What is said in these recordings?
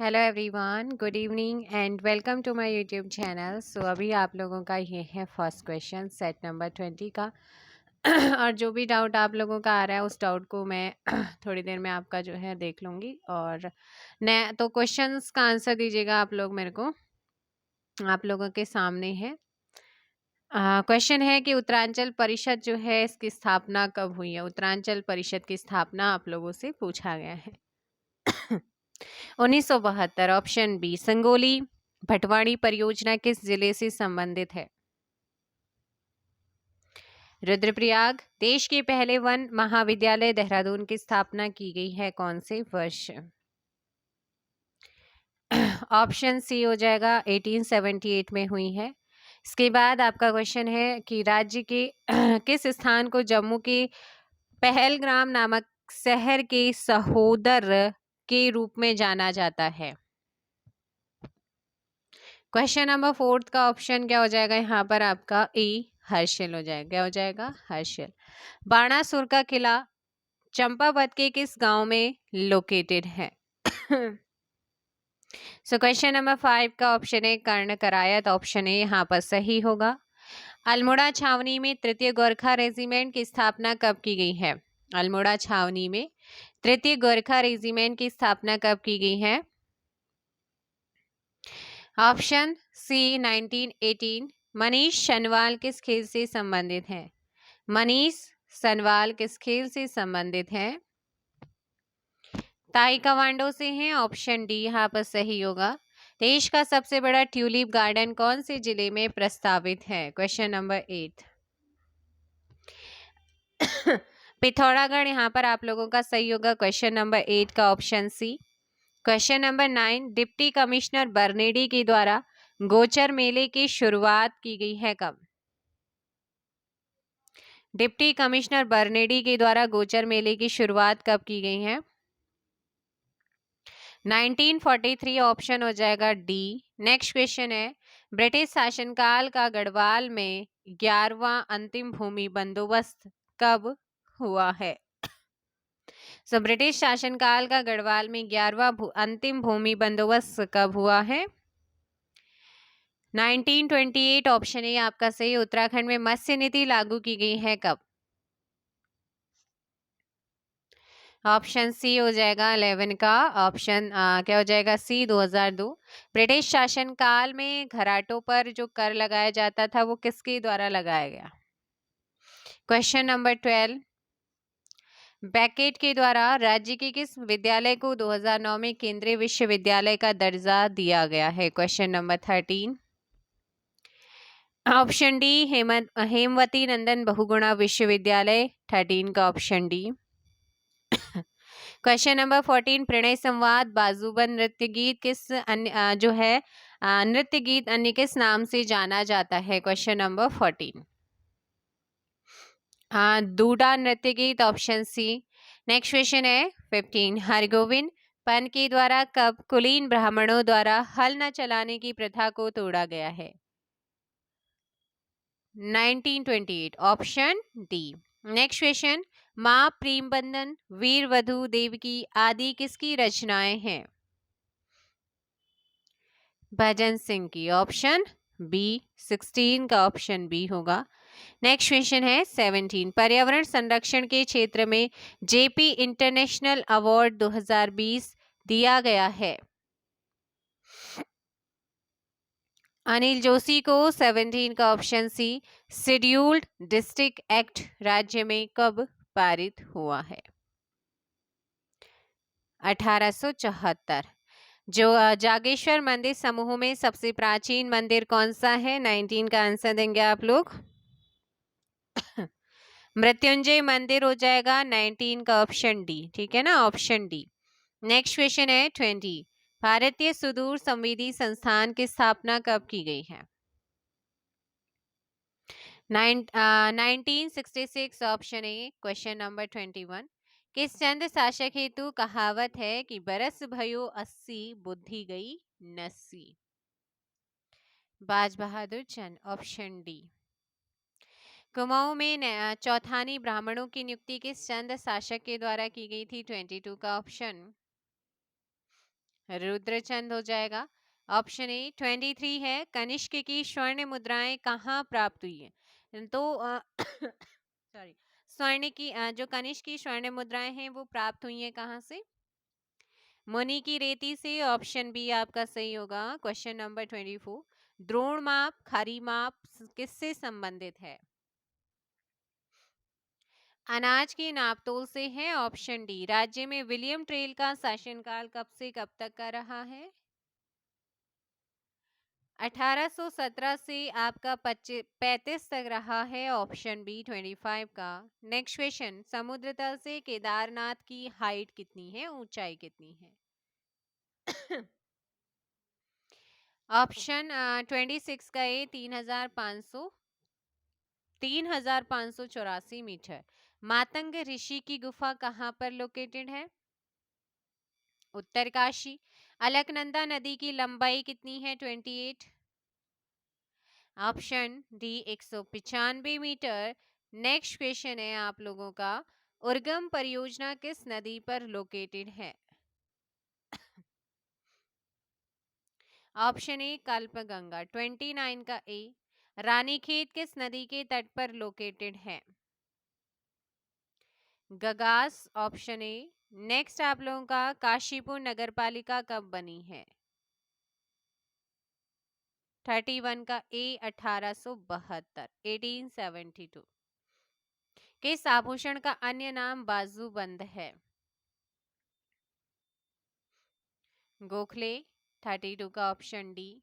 Hello everyone, good evening and welcome to my YouTube channel. So अभी आप लोगों का ये है फर्स्ट क्वेश्चन सेट नंबर 20 का। और जो भी डाउट आप लोगों का आ रहा है उस डाउट को मैं थोड़ी देर में आपका जो है देख लूँगी। और नया तो क्वेश्चंस का आंसर दीजिएगा आप लोग मेरे को, आप लोगों के सामने है। क्वेश्चन है कि उत्तरांचल परिषद जो है इसकी स्थापना कब हुई है। उत्तरांचल परिषद की स्थापना आप लोगों से पूछा गया है। 1972। ऑप्शन बी संगोली भटवाड़ी परियोजना किस जिले से संबंधित है। रुद्रप्रयाग। देश के पहले वन महाविद्यालय देहरादून की स्थापना की गई है कौन से वर्ष। ऑप्शन सी हो जाएगा 1878 में हुई है। इसके बाद आपका क्वेश्चन है कि राज्य के किस स्थान को जम्मू के पहलग्राम नामक शहर के सहोदर के रूप में जाना जाता है। क्वेश्चन नंबर 4 का ऑप्शन क्या हो जाएगा यहाँ पर आपका ए हर्षिल हो जाएगा। क्या हो जाएगा? हर्षिल। बाणासुर का किला चंपावत के किस गांव में लोकेटेड है। सो क्वेश्चन नंबर 5 का ऑप्शन है कर्ण करायत। ऑप्शन ए यहाँ पर सही होगा। अल्मोड़ा छावनी में तृतीय गोरखा रेजिमेंट की स्थापना कब की गई है। अल्मोड़ा छावनी में तृतीय गोरखा रेजिमेंट की स्थापना कब की गई है। Option C 1918। मनीष सनवाल किस खेल से संबंधित है। मनीष सनवाल किस खेल से संबंधित है। ताइक्वांडो से हैं। ऑप्शन डी यहाँ पर सही होगा। देश का सबसे बड़ा ट्यूलिप गार्डन कौन से जिले में प्रस्तावित है। Question number 8। पिथौरागढ़ यहाँ पर आप लोगों का सही होगा। क्वेश्चन नंबर 8 का option C. Question number 9। Deputy commissioner बर्नेडी के द्वारा गोचर मेले की शुरुआत की गई है कब। डिप्टी कमिश्नर बर्नेडी के द्वारा गोचर मेले की शुरुआत कब की गई है। 1943 ऑप्शन हो जाएगा डी। नेक्स्ट क्वेश्चन है ब्रिटिश शासनकाल का गढ़वाल में 11वां अंतिम भूमि बंदोबस्त कब हुआ है। सो ब्रिटिश शासनकाल का गढ़वाल में 11वां अंतिम भूमि बंदोबस्त कब हुआ है। 1928 ऑप्शन ए आपका सही। उत्तराखंड में मत्स्य नीति लागू की गई है कब। ऑप्शन सी हो जाएगा 11 का ऑप्शन क्या हो जाएगा सी 2002। ब्रिटिश शासनकाल में घराटों पर जो कर लगाया जाता था वो किसके द्वारा लगाया गया। Question number 12। बैकेट के द्वारा राज्य के किस विद्यालय को 2009 में केंद्रीय विश्वविद्यालय का दर्जा दिया गया है। Question number 13। Option D Hemvati Nandan Bahuguna विश्वविद्यालय। 13 का ऑप्शन डी। Question number 14। प्रणय संवाद बाजूबंद नृत्य गीत किस अन्य जो है नृत्य गीत अन्य किस नाम से जाना जाता है। क्वेश्चन नंबर 14 दूडा नृत्य गीत। Option C. नेक्स्ट क्वेश्चन है 15। हरगोविंद पन के द्वारा कब कुलीन ब्राह्मणों द्वारा हल न चलाने की प्रथा को तोड़ा गया है। 1928 ऑप्शन डी। नेक्स्ट क्वेश्चन माँ प्रेमबंधन वीर वधु देवकी आदि किसकी रचनाएं हैं। भजन सिंह की। ऑप्शन बी 16 का ऑप्शन बी होगा। नेक्स्ट क्वेश्चन है 17। पर्यावरण संरक्षण के क्षेत्र में जेपी इंटरनेशनल अवार्ड 2020 दिया गया है। अनिल जोशी को। 17 का option C. Scheduled district act राज्य में कब पारित हुआ है। 1874। जो जागेश्वर मंदिर समूह में सबसे प्राचीन मंदिर कौन सा है। 19 का आंसर देंगे आप लोग। मृत्युंजय मंदिर हो जाएगा। 19 का ऑप्शन डी। ठीक है ना, ऑप्शन डी। नेक्स्ट क्वेश्चन है 20। भारतीय सुदूर संवेदी संस्थान की स्थापना कब की गई है। 1966 ऑप्शन ए। Question number 21। किस चंद शासक हेतु कहावत है कि बरस भयो 80 बुद्धि गई नस्सी। बाज बहादुर चंद। Option D. कुमाऊं में चौथानी ब्राह्मणों की नियुक्ति किस चंद शासक के द्वारा की गई थी। 22 का ऑप्शन रुद्रचंद हो जाएगा। ऑप्शन ए 23 है, कनिष्क की स्वर्ण मुद्राएं कहाँ प्राप्त हुई है? तो सॉरी, स्वर्ण की जो कनिष्क की स्वर्ण मुद्राएं हैं वो प्राप्त हुई हैं कहाँ से? मुनि की रेती से। ऑप्शन बी आपका सही होगा। क्वेश्चन नंबर 24, द्रोण माप खारी माप किससे संबंधित है? अनाज की नापतोल से है। Option D. राज्य में विलियम ट्रेल का शासनकाल कब से कब तक का रहा है? 1817 से आपका 35 तक रहा है। ऑप्शन बी 25 का। नेक्स्ट क्वेश्चन, समुद्र तल से केदारनाथ की हाइट कितनी है, ऊंचाई कितनी है? ऑप्शन 26 का ए 3,584 मीटर। मातंग ऋषि की गुफा कहाँ पर लोकेटेड है? उत्तरकाशी। अलकनंदा नदी की लंबाई कितनी है? 28। Option D 195 metre. Next question है आप लोगों का, उर्गम परियोजना किस नदी पर लोकेटेड है? Option A Kalpganga. 29 का ए। रानीखेत किस नदी के तट पर लोकेटेड है? गगास। Option A. नेक्स्ट आप लोगों का, काशीपुर नगरपालिका कब बनी है? 31 का ए 1872, 1872। किस आभूषण का अन्य नाम बाजूबंद है? गोखले। 32 का option D.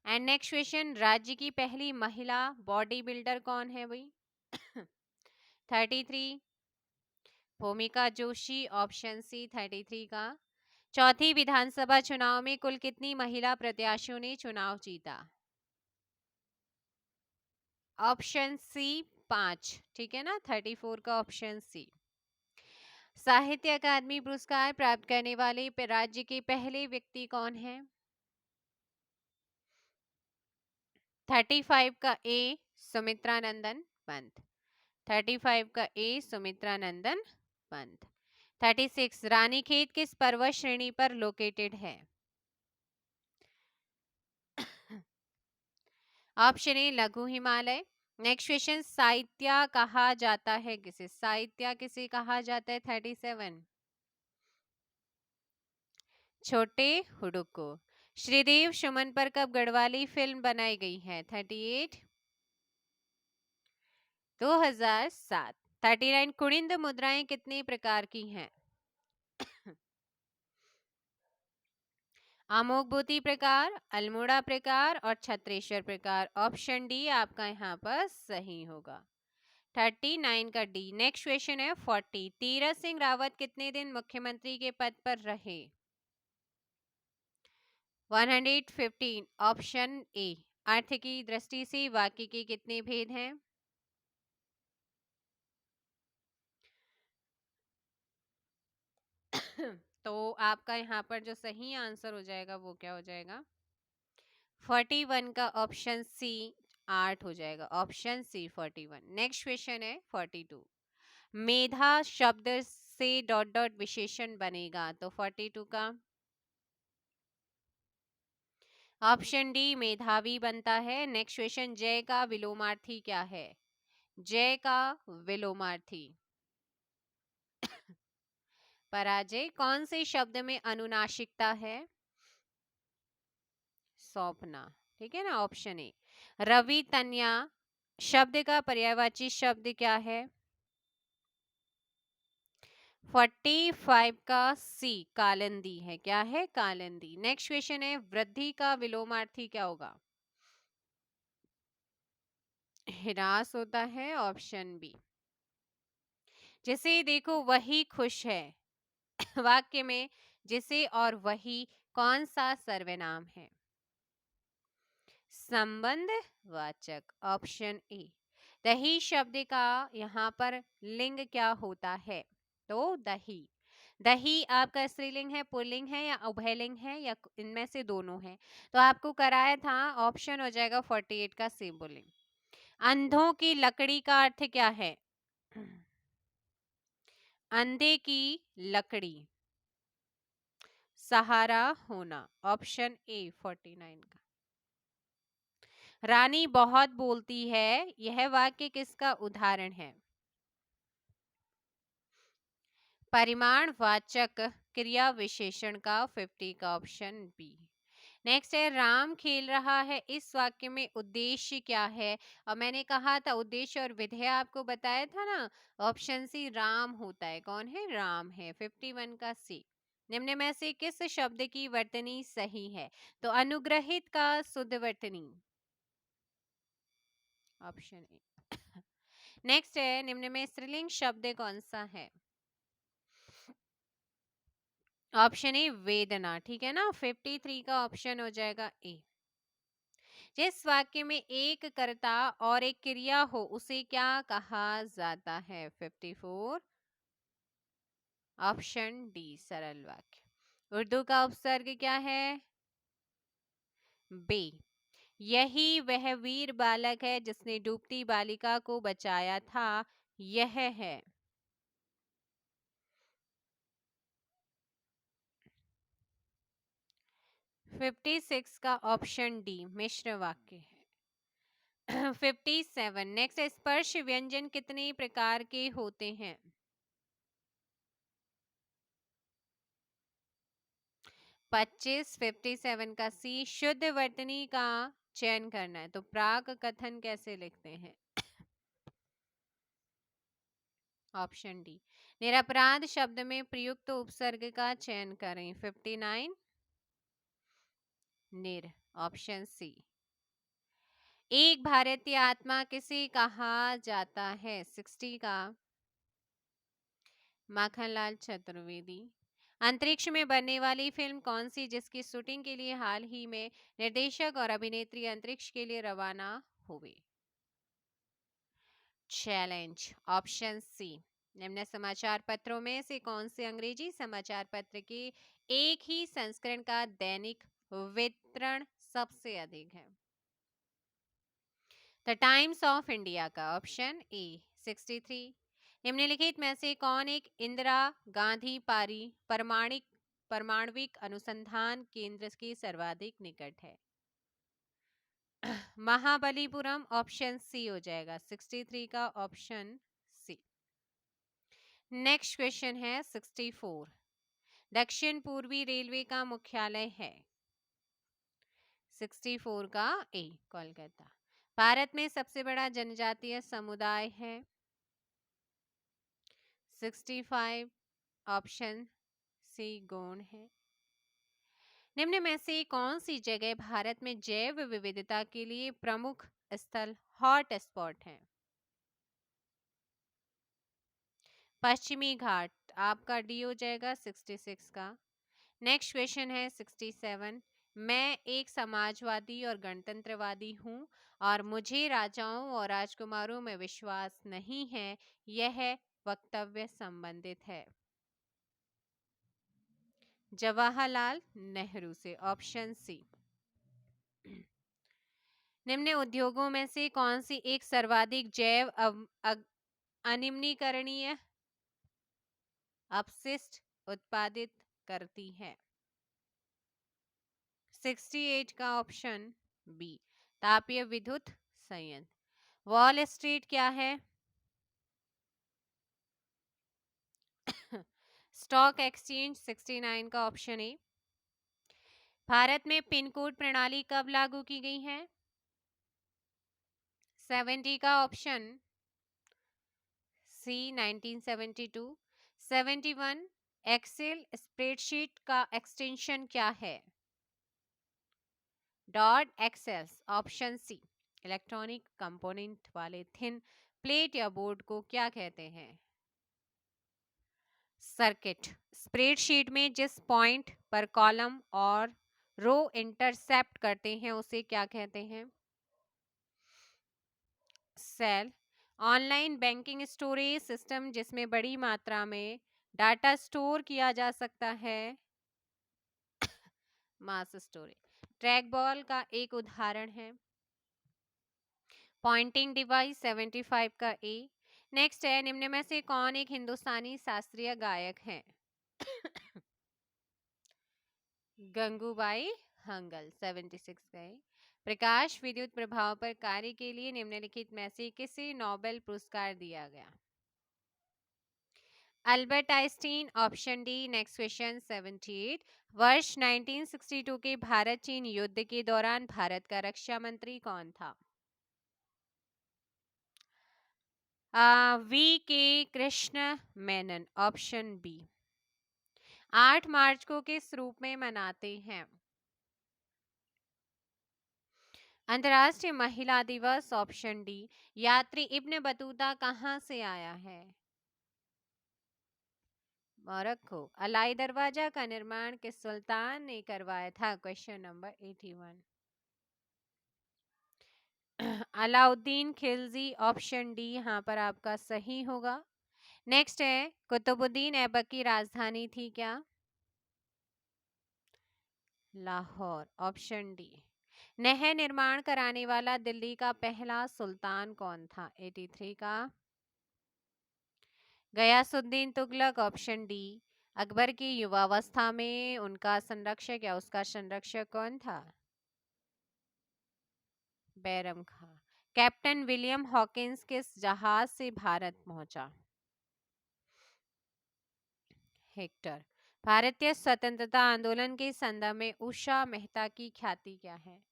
And next question, राज्य की पहली महिला बॉडी बिल्डर कौन है भाई? 33, भूमिका जोशी। ऑप्शन सी 33 का। चौथी विधानसभा चुनाव में कुल कितनी महिला प्रत्याशियों ने चुनाव जीता? ऑप्शन सी 5, ठीक है ना, 34 का ऑप्शन सी। साहित्य अकादमी पुरस्कार प्राप्त करने वाले राज्य के पहले व्यक्ति कौन है? 35 का ए सुमित्रानंदन पंत। 35 का ए सुमित्रानंदन पंत। 36, रानीखेत किस पर्वत श्रेणी पर लोकेटेड है? ऑप्शन ए लघु हिमालय। नेक्स्ट क्वेश्चन, साहित्य कहा जाता है किसे? साहित्य किसे कहा जाता है? 37, छोटे हुडुको। श्रीदेव सुमन पर कब गढ़वाली फिल्म बनाई गई है? 38, 2007। 39, कुनिंद मुद्राएं कितने प्रकार की हैं? अमोघभूति प्रकार, अल्मोड़ा प्रकार और छत्रेश्वर प्रकार। ऑप्शन डी आपका यहाँ पर सही होगा। 39 का डी। नेक्स्ट क्वेश्चन है 40, तीरथ सिंह रावत कितने दिन मुख्यमंत्री के पद पर रहे? 115। Option A. अर्थ की दृष्टि से वाक्य के कितने भेद हैं? तो आपका यहाँ पर जो सही आंसर हो जाएगा वो क्या हो जाएगा? 41 का ऑप्शन सी 8 हो जाएगा। Option C 41। नेक्स्ट क्वेश्चन है 42, मेधा शब्द से डॉट डॉट विशेषण बनेगा, तो 42 का ऑप्शन डी मेधावी बनता है। नेक्स्ट क्वेश्चन, जय का विलोमार्थी क्या है? जय का विलोमार्थी पराजय। कौन से शब्द में अनुनासिकता है? सौंपना, ठीक है ना, ऑप्शन ए। रवि तन्या शब्द का पर्यायवाची शब्द क्या है? 45 का सी कालिंदी है। क्या है? कालिंदी। नेक्स्ट क्वेश्चन है, वृद्धि का विलोमार्थी क्या होगा? ह्रास होता है। Option B. जैसे देखो, वही खुश है वाक्य में जिसे और वही कौन सा सर्वनाम है? संबंध वाचक। Option A. दही शब्द का यहाँ पर लिंग क्या होता है? तो दही। दही आपका स्त्रीलिंग है, पुल्लिंग है या उभयलिंग है या इनमें से दोनों है? तो आपको कराया था, ऑप्शन हो जाएगा 48 का सी पुल्लिंग। अंधों की लकड़ी का अर्थ क्या है? अंधे की लकड़ी। सहारा होना। ऑप्शन ए 49 का। रानी बहुत बोलती है, यह वाक्य किसका उदाहरण है? परिमाण वाचक क्रिया विशेषण का 50 का। Option B. नेक्स्ट है राम खेल रहा है, इस वाक्य में उद्देश्य क्या है? और मैंने कहा था उद्देश्य और विधेय आपको बताया था ना। ऑप्शन सी राम होता है। कौन है? राम है। 51 का सी। निम्न में से किस शब्द की वर्तनी सही है? तो अनुग्रहित का शुद्ध वर्तनी। Option A. नेक्स्ट है निम्न में स्त्रीलिंग शब्द कौन सा है? ऑप्शन ए वेदना। ठीक है ना। 53 का ऑप्शन हो जाएगा ए। जिस वाक्य में एक कर्ता और एक क्रिया हो उसे क्या कहा जाता है? 54। ऑप्शन डी सरल वाक्य। उर्दू का उपसर्ग क्या है? बे। यही वह वीर बालक है जिसने डूबती बालिका को बचाया था। यह है। फिफ्टी सिक्स का ऑप्शन डी मिश्र वाक्य है। 57। नेक्स्ट स्पर्श व्यंजन कितने प्रकार के होते हैं? 25। 57 का सी। शुद्ध वर्तनी का चयन करना है, तो प्राक कथन कैसे लिखते हैं? Option D. निरपराध शब्द में प्रयुक्त उपसर्ग का चयन करें। 59 निर। Option C. एक भारतीय आत्मा किसे कहा जाता है? 60 का माखनलाल चतुर्वेदी। अंतरिक्ष में बनने वाली फिल्म कौन सी जिसकी शूटिंग के लिए हाल ही में निर्देशक और अभिनेत्री अंतरिक्ष के लिए रवाना हुए? चैलेंज। Option C. निम्न समाचार पत्रों में से कौन से अंग्रेजी समाचार पत्र के एक ही संस्करण का दैनिक वितरण सबसे अधिक है? द टाइम्स ऑफ इंडिया का। Option A 63। निम्नलिखित में से कौन एक इंदिरा गांधी पारी परमाणविक अनुसंधान केंद्र के सर्वाधिक निकट है? महाबलीपुरम। ऑप्शन सी हो जाएगा 63 का। ऑप्शन सी। नेक्स्ट क्वेश्चन है 64। दक्षिण पूर्वी रेलवे का मुख्यालय है? 64 का ए कोलकाता। भारत में सबसे बड़ा जनजातीय समुदाय है? 65। ऑप्शन सी गोंड है। निम्न में से कौन सी जगह भारत में जैव विविधता के लिए प्रमुख स्थल हॉट स्पॉट है? पश्चिमी घाट। आपका डी हो जाएगा 66 का। नेक्स्ट क्वेश्चन है 67। मैं एक समाजवादी और गणतंत्रवादी हूं और मुझे राजाओं और राजकुमारों में विश्वास नहीं है। यह वक्तव्य संबंधित है जवाहरलाल नेहरू से। Option C. निम्न उद्योगों में से कौन सी एक सर्वाधिक जैव अनिम्नीकरणीय अपशिष्ट उत्पादित करती है? 68 का ऑप्शन बी तापीय विद्युत संयंत्र। वॉल स्ट्रीट क्या है? Stock exchange. 69 का ऑप्शन ए। भारत में पिन कोड प्रणाली कब लागू की गई है? 70 का ऑप्शन सी 1972। 71। एक्सेल स्प्रेडशीट का एक्सटेंशन क्या है? Dot excels. Option C. Electronic component वाले थिन प्लेट या बोर्ड को क्या कहते हैं? सर्किट। स्प्रेडशीट में जिस पॉइंट पर कॉलम और रो इंटरसेप्ट करते हैं उसे क्या कहते हैं? Cell. Online banking storage system जिसमें बड़ी मात्रा में डाटा स्टोर किया जा सकता है? Mass storage. ट्रैक बॉल का एक उदाहरण है? Pointing device. 75 का ए। नेक्स्ट है निम्न में से कौन एक हिंदुस्तानी शास्त्रीय गायक है? गंगूबाई हंगल 76 गए। प्रकाश विद्युत प्रभाव पर कार्य के लिए निम्नलिखित में से किसे नोबेल पुरस्कार दिया गया? Albert Einstein, option D. Next question 78। वर्ष 1962 के भारत चीन युद्ध के दौरान भारत का रक्षा मंत्री कौन था? वी के कृष्ण मेनन, ऑप्शन बी। 8 मार्च को किस रूप में मनाते हैं? अंतर्राष्ट्रीय महिला दिवस, ऑप्शन डी। यात्री इब्न बतूता कहाँ से आया है? मोरक्को। अलाई दरवाजा का निर्माण किस सुल्तान ने करवाया था? Question number 81। Alauddin Khilji, option D यहाँ पर आपका सही होगा। नेक्स्ट है, कुतुबुद्दीन ऐबक की राजधानी थी क्या? Lahore, option D. नहर निर्माण कराने वाला दिल्ली का पहला सुल्तान कौन था? 83 का गयासुद्दीन तुगलक, ऑप्शन डी। अकबर की युवावस्था में उनका संरक्षक या उसका संरक्षक कौन था? बैरम खां। कैप्टन विलियम हॉकिंस किस जहाज से भारत पहुंचा? हेक्टर। भारतीय स्वतंत्रता आंदोलन के संदर्भ में उषा मेहता की ख्याति क्या है?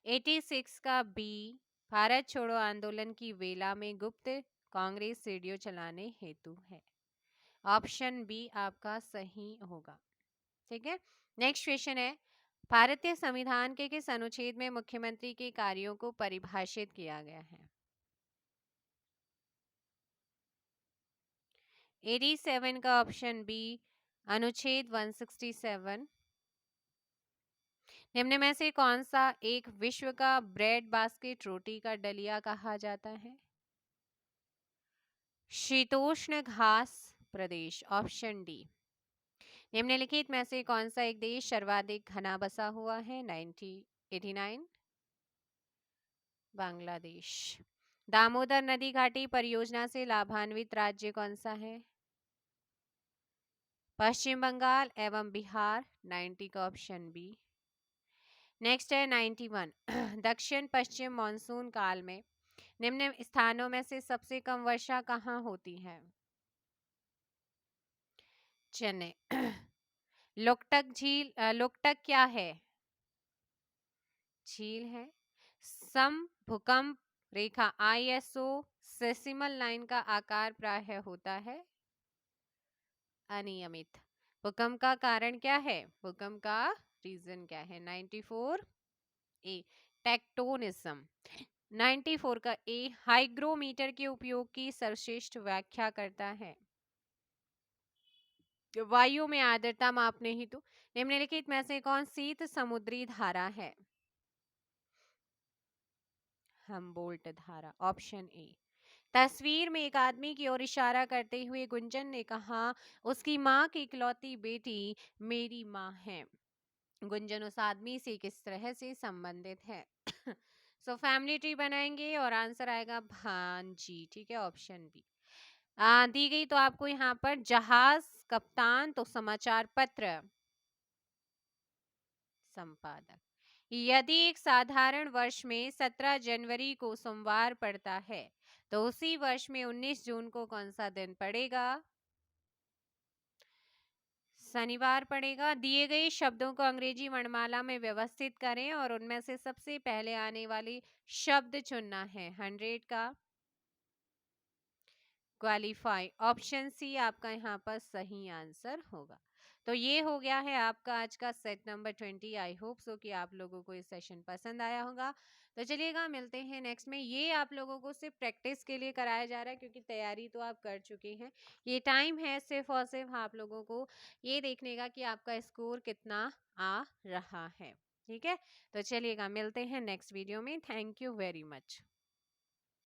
86 का बी। भारत छोड़ो आंदोलन की वेला में गुप्त कांग्रेस रेडियो चलाने हेतु है। ऑप्शन बी आपका सही होगा। ठीक है, नेक्स्ट क्वेश्चन है, भारतीय संविधान के किस अनुच्छेद में मुख्यमंत्री के कार्यों को परिभाषित किया गया है? 87 का ऑप्शन बी, अनुच्छेद 167। निम्न में से कौन सा एक विश्व का ब्रेड बास्केट रोटी का डलिया कहा जाता है? शीतोष्ण घास प्रदेश, ऑप्शन डी। निम्नलिखित में से कौन सा एक देश सर्वाधिक घना बसा हुआ है? 89 बांग्लादेश। दामोदर नदी घाटी परियोजना से लाभान्वित राज्य कौन सा है? पश्चिम बंगाल एवं बिहार। 90 का ऑप्शन बी। नेक्स्ट है 91। दक्षिण पश्चिम मानसून काल में निम्न स्थानों में से सबसे कम वर्षा कहाँ होती है? चेन्नई। लोकटक झील, लोकटक क्या है? झील है। सम भूकंप रेखा आईएसओ सेसिमल लाइन का आकार प्रायः होता है अनियमित। भूकंप का कारण क्या है? भूकंप का रीजन क्या है? 94 ए टेक्टोनिज्म। 94 का ए हाइग्रोमीटर के उपयोग की सर्वश्रेष्ठ व्याख्या करता है। वायु में आर्द्रता मापने हेतु निम्नलिखित में से कौन शीत समुद्री धारा है? हमबोल्ट धारा, ऑप्शन ए। तस्वीर में एक आदमी की ओर इशारा करते हुए गुंजन ने कहा, उसकी माँ की इकलौती बेटी मेरी माँ है। गुंजन उस आदमी से किस तरह से संबंधित है? सो फैमिली ट्री बनाएंगे और आंसर आएगा भांजी। ठीक है, ऑप्शन बी। दी गई तो आपको यहाँ पर जहाज कप्तान तो समाचार पत्र संपादक। यदि एक साधारण वर्ष में 17 जनवरी को सोमवार पड़ता है तो उसी वर्ष में 19 जून को कौन सा दिन पड़ेगा? शनिवार पड़ेगा। दिए गए शब्दों को अंग्रेजी वर्णमाला में व्यवस्थित करें और उनमें से सबसे पहले आने वाली शब्द चुनना है। 100 का क्वालिफाई, ऑप्शन सी आपका यहाँ पर सही आंसर होगा। तो ये हो गया है आपका आज का set number 20। I hope so कि आप लोगों को ये सेशन पसंद आया होगा। तो चलिएगा, मिलते हैं नेक्स्ट में। ये आप लोगों को सिर्फ प्रैक्टिस के लिए कराया जा रहा है क्योंकि तैयारी तो आप कर चुके हैं। ये टाइम है सिर्फ और सिर्फ आप लोगों को ये देखने का कि आपका स्कोर कितना आ रहा है। ठीक है, तो चलिएगा, मिलते हैं नेक्स्ट वीडियो में। Thank you very much.